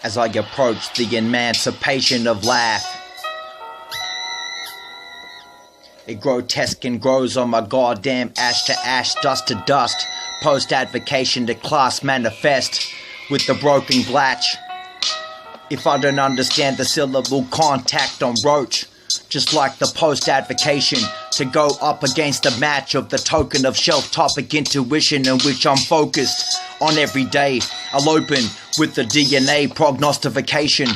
as I approach the emancipation of life. It grotesque and grows on my goddamn ash to ash, dust to dust, post-advocation to class manifest with the broken blatch. If I don't understand the syllable contact on roach, just like the post-advocation to go up against a match of the token of shelf-topic intuition in which I'm focused on every day. I'll open with the DNA prognostication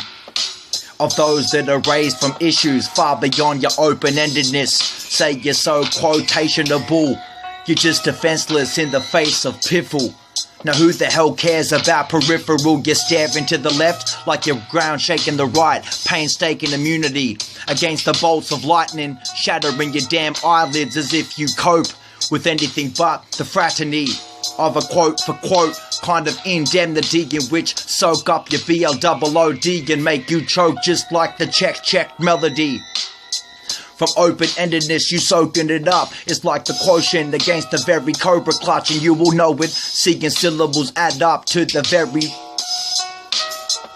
of those that are raised from issues far beyond your open-endedness. Say you're so quotationable, you're just defenseless in the face of piffle. Now who the hell cares about peripheral? You're staring to the left like you're ground shaking the right. Painstaking immunity against the bolts of lightning, shattering your damn eyelids as if you cope with anything but the fraternity of a quote for quote kind of indemnity in which soak up your BLOOD and make you choke just like the check melody. From open-endedness, you soaking it up. It's like the quotient against the very cobra clutch, and you will know it. Seeing syllables add up to the very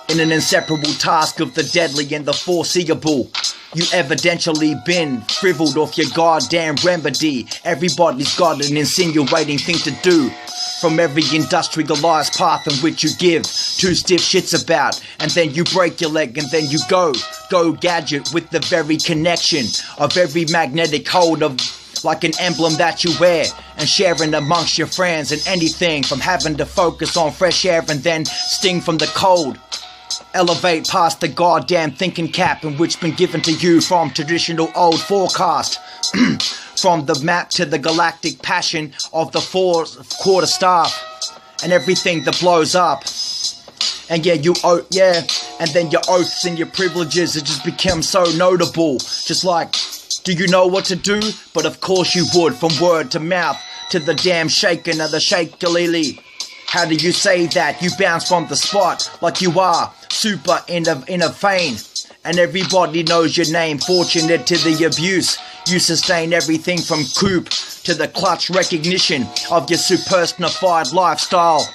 in an inseparable task of the deadly and the foreseeable. You evidentially been frivoled off your goddamn remedy. Everybody's got an insinuating thing to do. From every industrialized path in which you give two stiff shits about, and then you break your leg and then you go gadget with the very connection of every magnetic hold of like an emblem that you wear and sharing amongst your friends, and anything from having to focus on fresh air and then sting from the cold. Elevate past the goddamn thinking cap in which been given to you from traditional old forecast. From the map to the galactic passion of the quarter staff and everything that blows up. And and then your oaths and your privileges, it just become so notable. Just like, do you know what to do? But of course you would, from word to mouth to the damn shaking of the shake-a-lily. How do you say that? You bounce from the spot like you are super in a vein. And everybody knows your name, fortunate to the abuse. You sustain everything from coup to the clutch recognition of your supersonified lifestyle.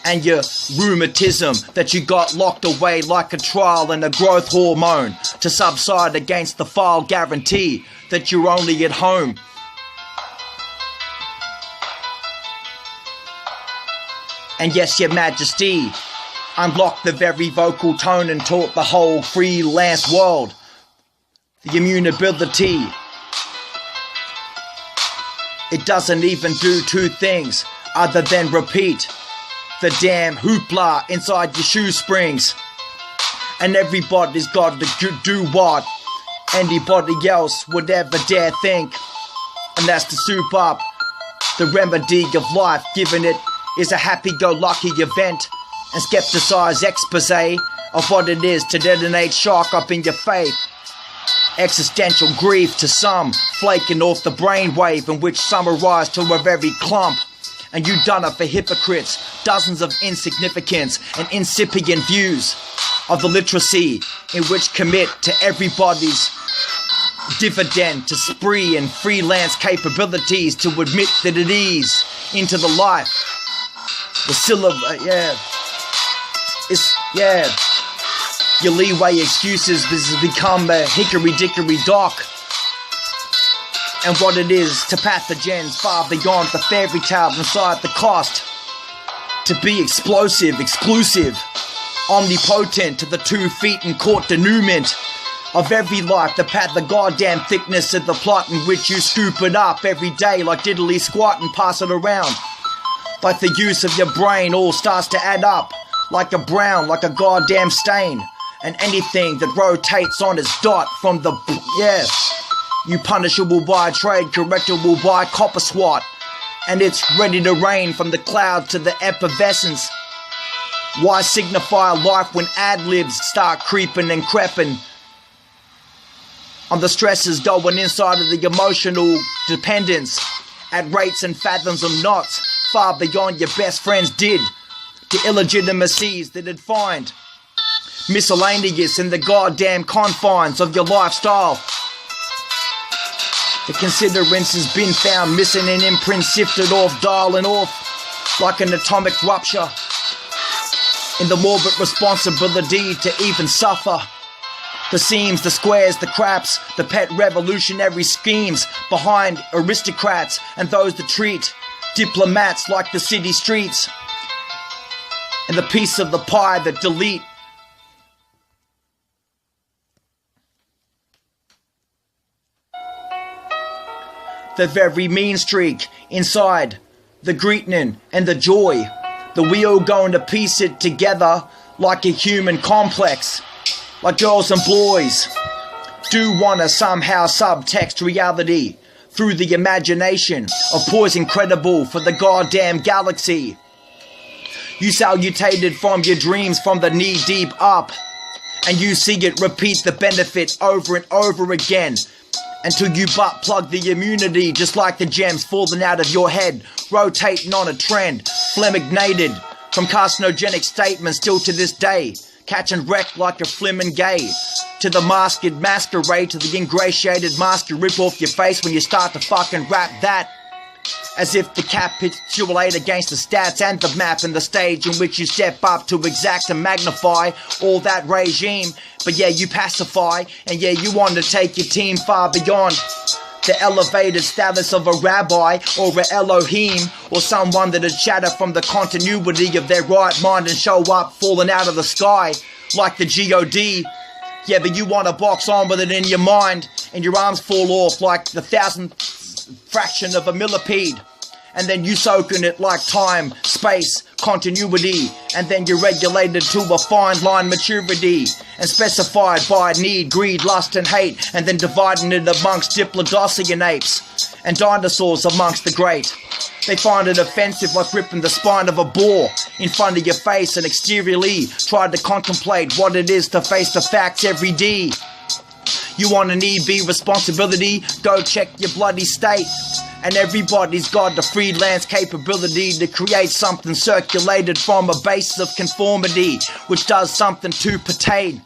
And your rheumatism that you got locked away like a trial and a growth hormone to subside against the file guarantee that you're only at home. And yes, your majesty unlocked the very vocal tone and taught the whole freelance world the immutability. It doesn't even do two things other than repeat the damn hoopla inside your shoe springs. And everybody's got to do what anybody else would ever dare think. And that's to soup up the remedy of life, given it is a happy-go-lucky event, and skepticize expose of what it is to detonate shock up in your faith. Existential grief to some, flaking off the brainwave in which summarize to a very clump. And you done it for hypocrites, dozens of insignificance and incipient views of the literacy in which commit to everybody's dividend to spree and freelance capabilities to admit that it is into the life. The syllable, your leeway excuses has become a hickory-dickory dock. And what it is to pathogens far beyond the fairy tale inside the cost. To be explosive, exclusive, omnipotent to the 2 feet in court denouement of every life that pat the goddamn thickness of the plot in which you scoop it up every day like diddly squat and pass it around. Like the use of your brain all starts to add up like a brown, like a goddamn stain. And anything that rotates on its dot from the, you punishable by trade, correctable by copper swat. And it's ready to rain from the clouds to the effervescence. Why signify life when ad-libs start creeping and creeping? On the stresses going inside of the emotional dependence at rates and fathoms of knots far beyond your best friends did. The illegitimacies that it find miscellaneous in the goddamn confines of your lifestyle. The considerance has been found missing and imprint sifted off, dialing off like an atomic rupture. in the morbid responsibility to even suffer. The seams, the squares, the craps, the pet revolutionary schemes behind aristocrats and those that treat diplomats like the city streets, and the piece of the pie that delete. The very mean streak inside, the greeting and the joy, that we all going to piece it together like a human complex, like girls and boys do wanna somehow subtext reality through the imagination of poise incredible for the goddamn galaxy. You salutated from your dreams from the knee deep up, and you see it repeat the benefit over and over again, until you butt plug the immunity, just like the gems falling out of your head, rotating on a trend, phlegmignated from carcinogenic statements still to this day, catching wreck like a flimmin' gay, to the masked masquerade, to the ingratiated mask you rip off your face when you start to fucking rap that, as if the capitulate against the stats and the map and the stage in which you step up to exact and magnify all that regime. But yeah, you pacify, and yeah, you want to take your team far beyond the elevated status of a rabbi or a Elohim, or someone that'd shatter from the continuity of their right mind and show up falling out of the sky like the God. Yeah, but you want to box on with it in your mind, and your arms fall off like the 1,000th fraction of a millipede, and then you soak in it like time, space, continuity, and then you're regulated to a fine line maturity, and specified by need, greed, lust and hate, and then dividing it amongst Diplodocus apes and dinosaurs amongst the great. They find it offensive like ripping the spine of a boar in front of your face, and exteriorly try to contemplate what it is to face the facts every day. You want an EB responsibility? Go check your bloody state. And everybody's got the freelance capability to create something circulated from a base of conformity, which does something to pertain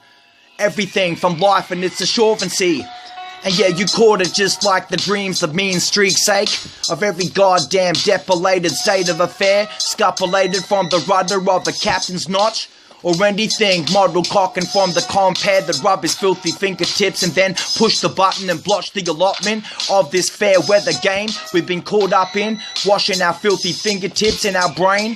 everything from life and its assurancy. And yeah, you caught it just like the dreams of mean streak's sake of every goddamn depilated state of affair, scupulated from the rudder of a captain's notch, or anything model cocking from the compare that rub his filthy fingertips and then push the button and blotch the allotment of this fair weather game we've been caught up in, washing our filthy fingertips in our brain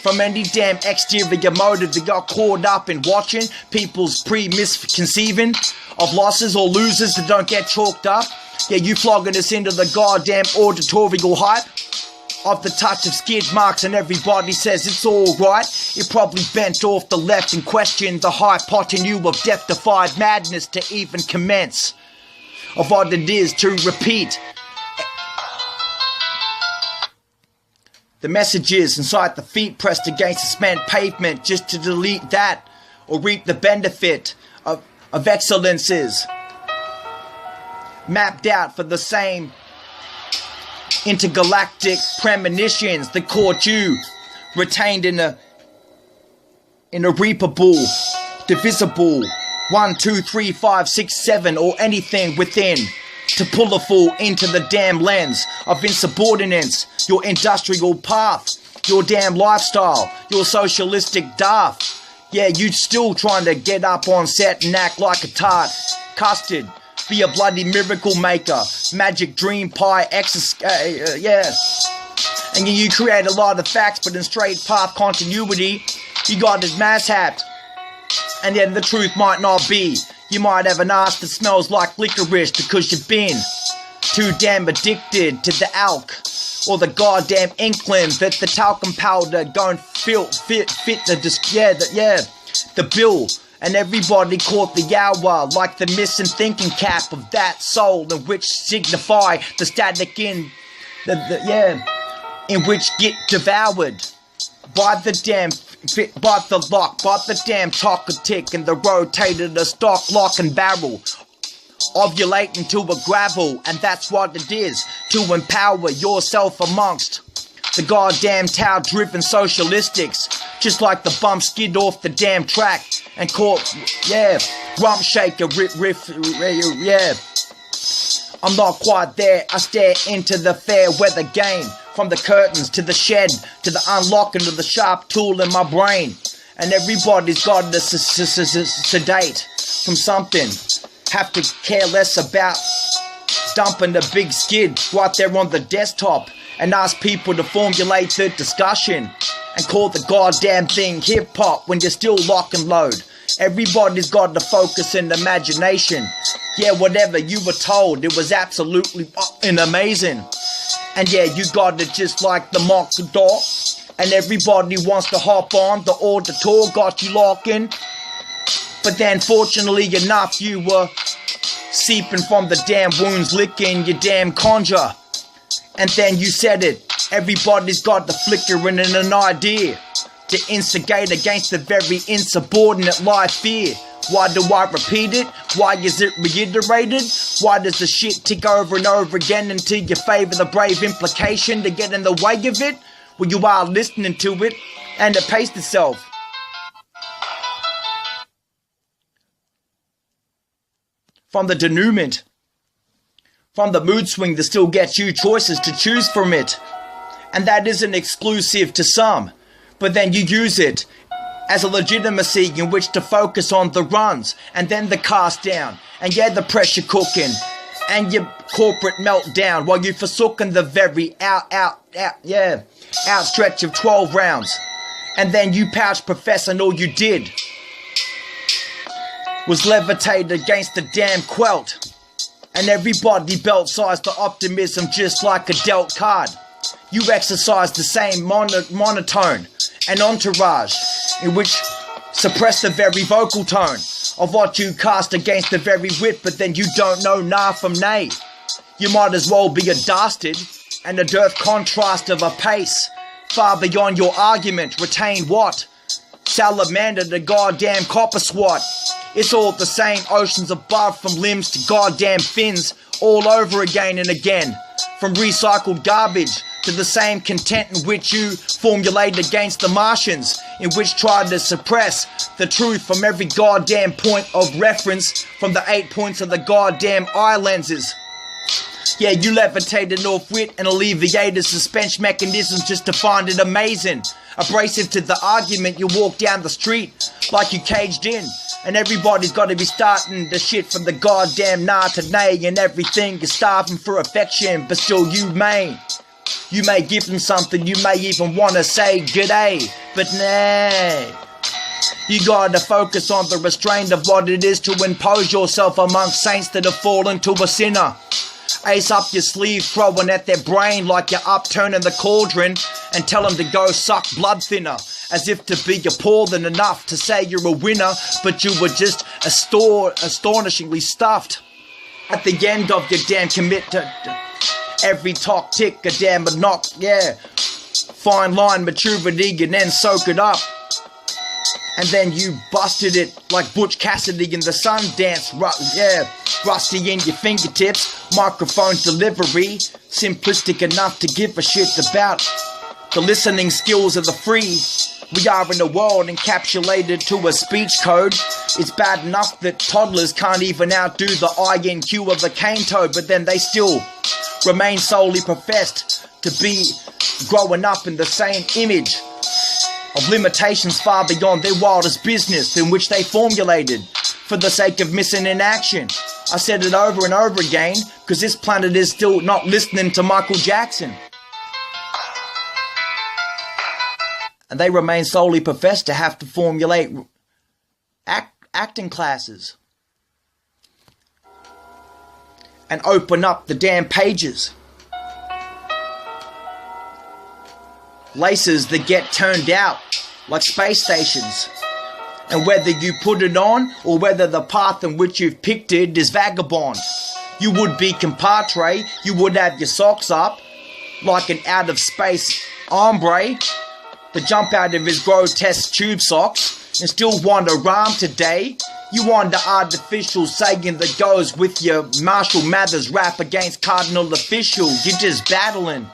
from any damn exterior motive that got caught up in watching people's pre-misconceiving of losses or losers that don't get chalked up. Yeah, you flogging us into the goddamn auditorial hype of the touch of skid marks, and everybody says it's alright. It probably bent off the left and questioned the hypotenuse of death-defied madness to even commence of what it is to repeat. The message is inside the feet pressed against the cement pavement just to delete that or reap the benefit of excellences mapped out for the same intergalactic premonitions that caught you retained in a reapable, divisible 1, 2, 3, 5, 6, 7 or anything within to pull a fool into the damn lens of insubordinance, your industrial path, your damn lifestyle, your socialistic daft. Yeah, you still trying to get up on set and act like a tart, custard, be a bloody miracle maker, magic dream pie, yeah. And you create a lot of facts, but in straight path continuity, you got it mass-happed. And then the truth might not be. You might have an ass that smells like licorice because you've been too damn addicted to the alk, or the goddamn inkling that the talcum powder don't fit the bill. And everybody caught the hour like the missing thinking cap of that soul, in which signify the static in in which get devoured by the damn by the lock, by the damn talker tick, and the rotated a stock, lock and barrel, ovulating to a gravel. And that's what it is, to empower yourself amongst the goddamn Tau-driven socialistics, just like the bump skid off the damn track and caught, rump shaker, riff, yeah. I'm not quite there, I stare into the fair weather game, from the curtains to the shed, to the unlocking of the sharp tool in my brain. And everybody's got to sedate from something. Have to care less about dumping the big skid right there on the desktop and ask people to formulate the discussion and call the goddamn thing hip-hop when you're still lock and load. Everybody's got to focus in imagination. Yeah, whatever you were told, it was absolutely fucking amazing. And yeah, you got it just like the mock door. And everybody wants to hop on the auditor, got you locking. But then fortunately enough, you were seeping from the damn wounds, licking your damn conjure. And then you said it. Everybody's got the flickering in an idea to instigate against the very insubordinate life fear. Why do I repeat it? Why is it reiterated? Why does the shit tick over and over again until you favor the brave implication to get in the way of it? Well, you are listening to it and it paced itself. From the denouement, from the mood swing that still gets you choices to choose from it. And that isn't exclusive to some, but then you use it as a legitimacy in which to focus on the runs and then the cast down. And yeah, the pressure cooking and your corporate meltdown while you forsooking the very outstretch of 12 rounds. And then you pouch profess and all you did was levitate against the damn quilt. And everybody belt-sized the optimism just like a dealt card. You exercise the same monotone and entourage in which suppress the very vocal tone of what you cast against the very wit, but then you don't know nah from nay. You might as well be a dastard and a dearth contrast of a pace far beyond your argument. Retain what? Salamander to goddamn copper swat. It's all the same oceans above, from limbs to goddamn fins, all over again and again. From recycled garbage to the same content in which you formulate against the Martians, in which tried to suppress the truth from every goddamn point of reference from the 8 points of the goddamn eye lenses. Yeah, you levitated off wit and alleviated suspension mechanisms just to find it amazing. Abrasive to the argument, you walk down the street like you caged in. And everybody's got to be starting the shit from the goddamn nah to nay, and everything is starving for affection, but still you may give them something, you may even want to say g'day, but nay. You gotta focus on the restraint of what it is to impose yourself amongst saints that have fallen to a sinner. Ace up your sleeve, throwing at their brain like you're upturning the cauldron, and tell them to go suck blood thinner, as if to be appalling enough to say you're a winner, but you were just astonishingly stuffed. At the end of your damn commit to every talk tick, a damn a knock, yeah. Fine line maturity and then soak it up. And then you busted it like Butch Cassidy in the Sundance, rusty in your fingertips, microphone delivery, simplistic enough to give a shit about the listening skills of the free. We are in a world encapsulated to a speech code. It's bad enough that toddlers can't even outdo the INQ of a cane toad, but then they still remain solely professed to be growing up in the same image of limitations far beyond their wildest business, in which they formulated for the sake of missing in action. I said it over and over again, because this planet is still not listening to Michael Jackson. And they remain solely professed to have to formulate acting classes and open up the damn pages. Laces that get turned out like space stations. And whether you put it on or whether the path in which you've picked it is vagabond, you would be compadre, you would have your socks up like an out of space hombre to jump out of his grotesque tube socks and still want to rhyme today. You want the artificial saying that goes with your Marshall Mathers rap against Cardinal Official. You're just battling.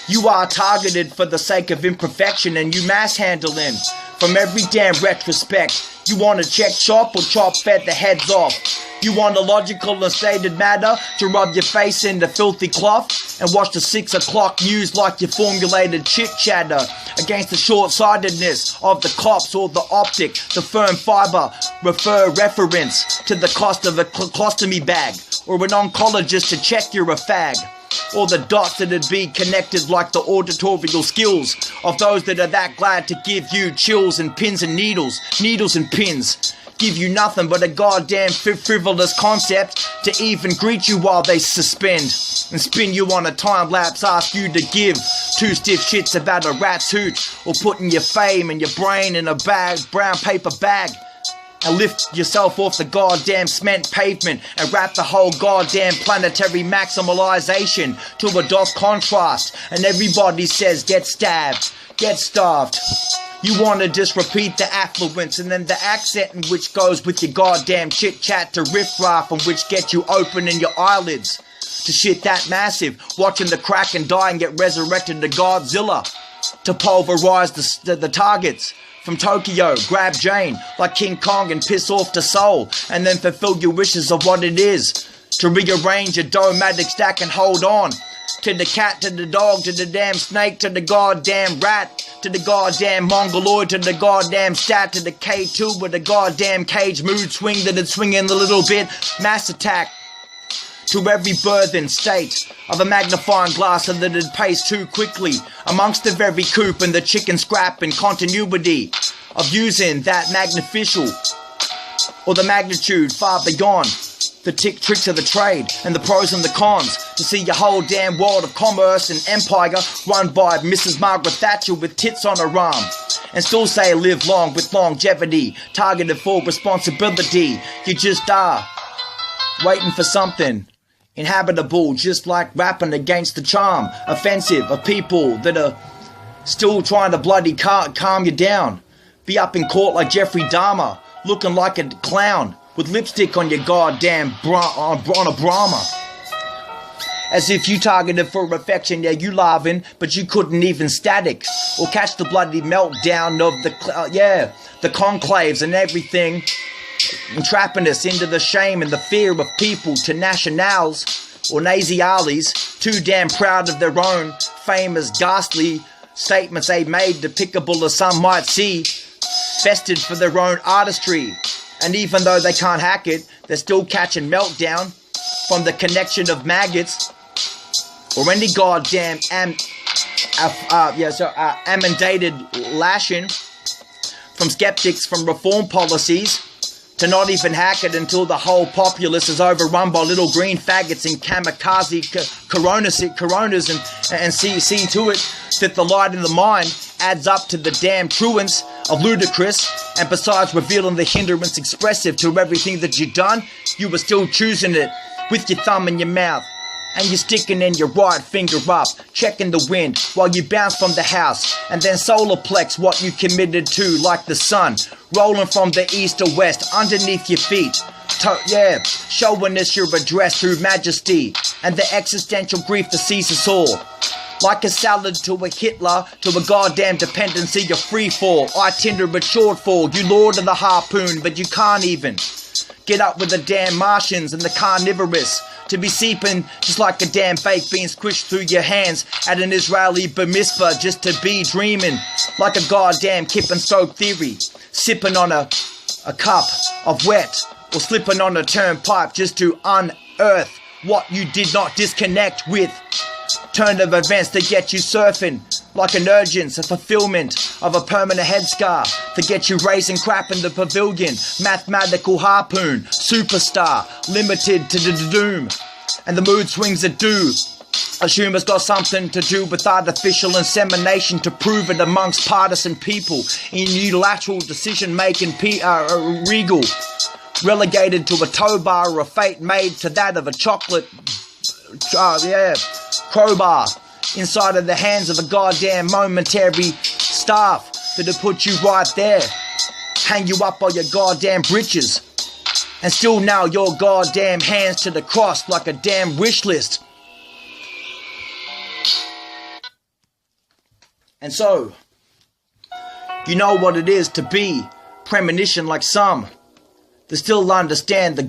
You are targeted for the sake of imperfection, and you mass handling from every damn retrospect. You want to check shop or chop fed the heads off? You want a logical and stated matter to rub your face in the filthy cloth and watch the 6 o'clock news like your formulated chit-chatter against the short-sightedness of the cops or the optic, the firm fibre, reference to the cost of a colostomy bag or an oncologist to check you're a fag. Or the dots that'd be connected like the auditorial skills of those that are that glad to give you chills and pins and needles and pins. Give you nothing but a goddamn frivolous concept to even greet you while they suspend and spin you on a time lapse, ask you to give 2 stiff shits about a rat's hoot or putting your fame and your brain in a brown paper bag. And lift yourself off the goddamn cement pavement and wrap the whole goddamn planetary maximalization to a doth contrast. And everybody says get stabbed, get starved. You wanna just repeat the affluence and then the accent in which goes with your goddamn chit chat to riff-raff and which get you opening your eyelids to shit that massive, watching the Kraken die and get resurrected to Godzilla to pulverize the targets. From Tokyo, grab Jane like King Kong and piss off to Seoul and then fulfill your wishes of what it is to rearrange a dogmatic stack and hold on to the cat, to the dog, to the damn snake, to the goddamn rat, to the goddamn mongoloid, to the goddamn stat, to the K2 with the goddamn cage mood swing that it's swinging a little bit, mass attack. To every burthen state of a magnifying glass so that it pays too quickly amongst the very coop and the chicken scrap and continuity of using that magnificial or the magnitude far beyond the tricks of the trade and the pros and the cons to see your whole damn world of commerce and empire run by Mrs. Margaret Thatcher with tits on her arm and still say live long with longevity targeted for responsibility. You just are waiting for something inhabitable, just like rapping against the charm, offensive of people that are still trying to bloody calm you down. Be up in court like Jeffrey Dahmer, looking like a clown with lipstick on your goddamn on a Brahma. As if you targeted for affection, yeah, you laughing, but you couldn't even static or catch the bloody meltdown of the conclaves and everything. Entrapping us into the shame and the fear of people to nationals or nazialis, too damn proud of their own famous ghastly statements they made, depicable as some might see, fested for their own artistry. And even though they can't hack it, they're still catching meltdown from the connection of maggots or any goddamn amendated lashing from skeptics from reform policies to not even hack it until the whole populace is overrun by little green faggots and kamikaze coronas and see to it that the light in the mind adds up to the damn truance of ludicrous, and besides revealing the hindrance expressive to everything that you've done, you were still choosing it with your thumb in your mouth. And you're sticking in your right finger up, checking the wind while you bounce from the house, and then solar plex what you committed to like the sun, rolling from the east to west underneath your feet. Showing us your address through majesty and the existential grief that sees us all. Like a salad to a Hitler, to a goddamn dependency of free fall. I tender but shortfall, you lord of the harpoon, but you can't even get up with the damn Martians and the carnivorous. To be seeping just like a damn baked bean squished through your hands at an Israeli bar mitzvah, just to be dreaming like a goddamn kip and soak theory, sipping on a cup of wet or slipping on a turnpike just to unearth what you did not disconnect with. Turn of events that get you surfing like an urgence, a fulfillment of a permanent headscarf to get you raising crap in the pavilion. Mathematical harpoon, superstar, limited to the doom, and the mood swings that do. Assume it's got something to do with artificial insemination to prove it amongst partisan people in unilateral decision making regal, relegated to a tow bar or a fate made to that of a chocolate crowbar inside of the hands of a goddamn momentary staff that'll put you right there, hang you up on your goddamn britches, and still nail your goddamn hands to the cross like a damn wish list. And so, you know what it is to be premonition like some that still understand the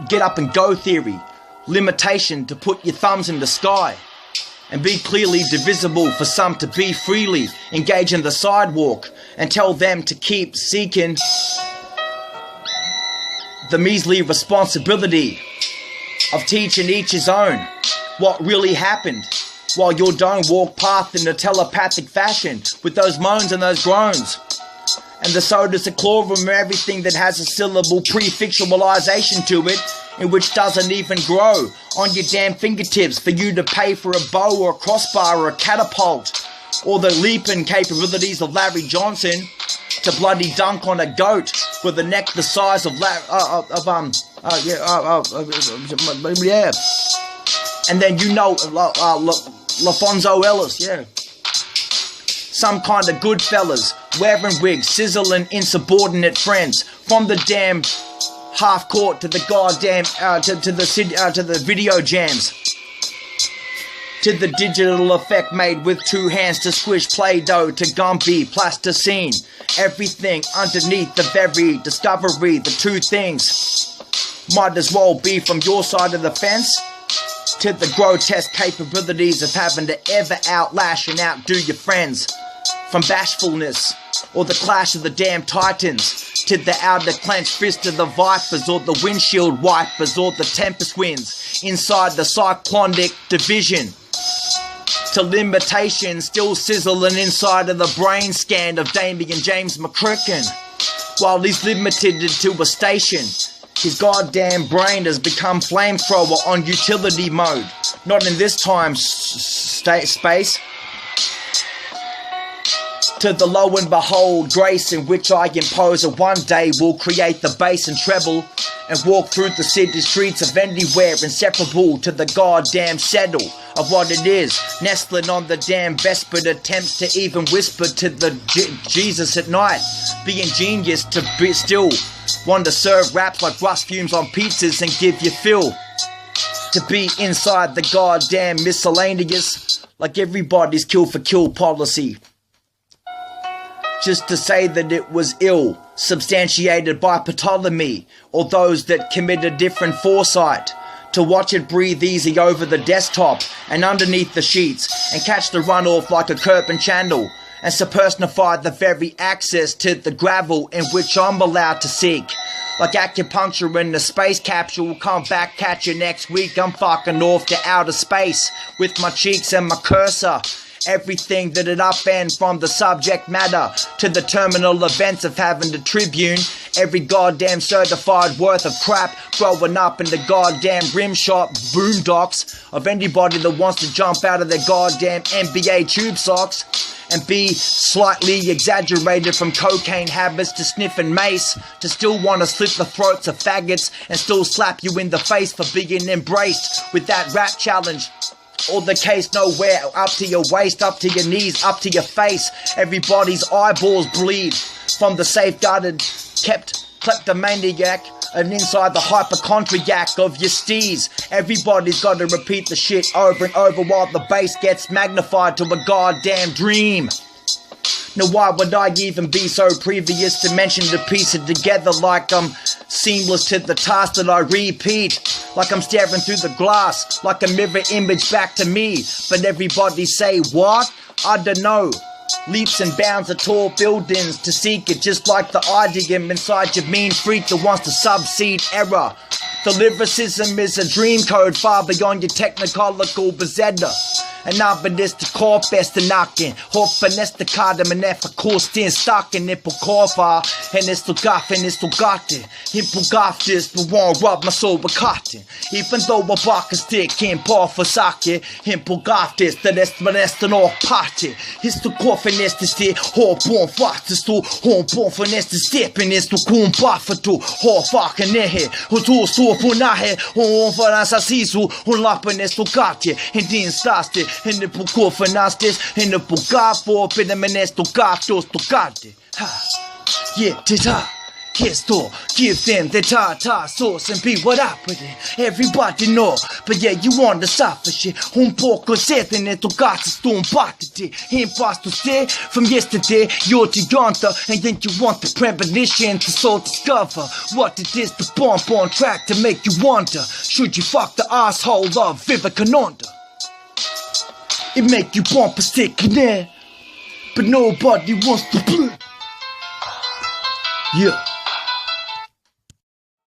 get up and go theory. Limitation to put your thumbs in the sky and be clearly divisible for some to be freely engage in the sidewalk and tell them to keep seeking the measly responsibility of teaching each his own what really happened, while you don't walk past in a telepathic fashion with those moans and those groans and the soda seclorum and everything that has a syllable prefixualization to it, in which doesn't even grow on your damn fingertips for you to pay for a bow or a crossbar or a catapult, or the leaping capabilities of Larry Johnson to bloody dunk on a goat with a neck the size of and then you know LaFonso Ellis, yeah. Some kind of good fellas wearing wigs, sizzling insubordinate friends from the damn half court to the goddamn to the video jams, to the digital effect made with two hands to squish Play-Doh to Gumby plasticine. Everything underneath the very discovery, the two things might as well be from your side of the fence to the grotesque capabilities of having to ever outlash and outdo your friends. From bashfulness or the clash of the damn titans to the outer clenched fist of the vipers or the windshield wipers or the tempest winds inside the cyclonic division, to limitation still sizzling inside of the brain scan of Damien James McCricken. While he's limited to a station, his goddamn brain has become flamethrower on utility mode. Not in this time space. To the lo and behold grace in which I impose, and one day will create the bass and treble and walk through the city streets of anywhere, inseparable to the goddamn settle of what it is, nestling on the damn besped attempts to even whisper to the Jesus at night, being genius to be still want to serve raps like rust fumes on pizzas and give you fill, to be inside the goddamn miscellaneous like everybody's kill for kill policy, just to say that it was ill, substantiated by Ptolemy or those that commit a different foresight, to watch it breathe easy over the desktop and underneath the sheets and catch the runoff like a curb and channel, and to personify the very access to the gravel in which I'm allowed to seek. Like acupuncture in the space capsule, come back, catch you next week. I'm fucking off to outer space with my cheeks and my cursor. Everything that it upend from the subject matter to the terminal events of having the Tribune. Every goddamn certified worth of crap growing up in the goddamn rimshot boondocks of anybody that wants to jump out of their goddamn NBA tube socks and be slightly exaggerated from cocaine habits to sniffing mace, to still want to slit the throats of faggots and still slap you in the face for being embraced with that rap challenge. Or the case nowhere, up to your waist, up to your knees, up to your face. Everybody's eyeballs bleed from the safeguarded, kept kleptomaniac and inside the hypochondriac of your steez. Everybody's got to repeat the shit over and over while the bass gets magnified to a goddamn dream. Now why would I even be so previous to mention to piece it together like I'm seamless to the task that I repeat? Like I'm staring through the glass, like a mirror image back to me. But everybody say what? I don't know. Leaps and bounds of tall buildings to seek it, just like the idiom inside your mean freak that wants to subsede error. The lyricism is a dream code far beyond your technicolor bezetta. En användes korpes till nacken. Hoppen nästa kade men är för kosten stacken är på korvar. Hennes stod gaff, hennes stod gatte. Him på gaftis, but won't rub my soul with cotton. Even though I bark a stick, him par för sake. Him på gaftis, det är nästan och party. His stod kvar för nästa steg. Hår på faktiskt stod. Hon på för nästa stepen. His stod kom bara för då. Hår faken ner här. Hon tog stå på nähe. Hon för hans asiso. Hon lappen är stod gatte. En din staste. Henne på koffernas, henne på gaffo, pinne med näst och gaffo, stod gatte. Yeah, titta. kiss or give them the tartar sauce and be what up with it. Everybody know, but yeah, you want the suffer shit. Un poco sete nel cazzo sto un battiti. Impasto stay from yesterday, you're the yonder, and then you want the premonition to so discover what it is to bump on track to make you wonder. Should you fuck the asshole of Vivekananda? It make you bump a stick in there, but nobody wants to play. Yeah.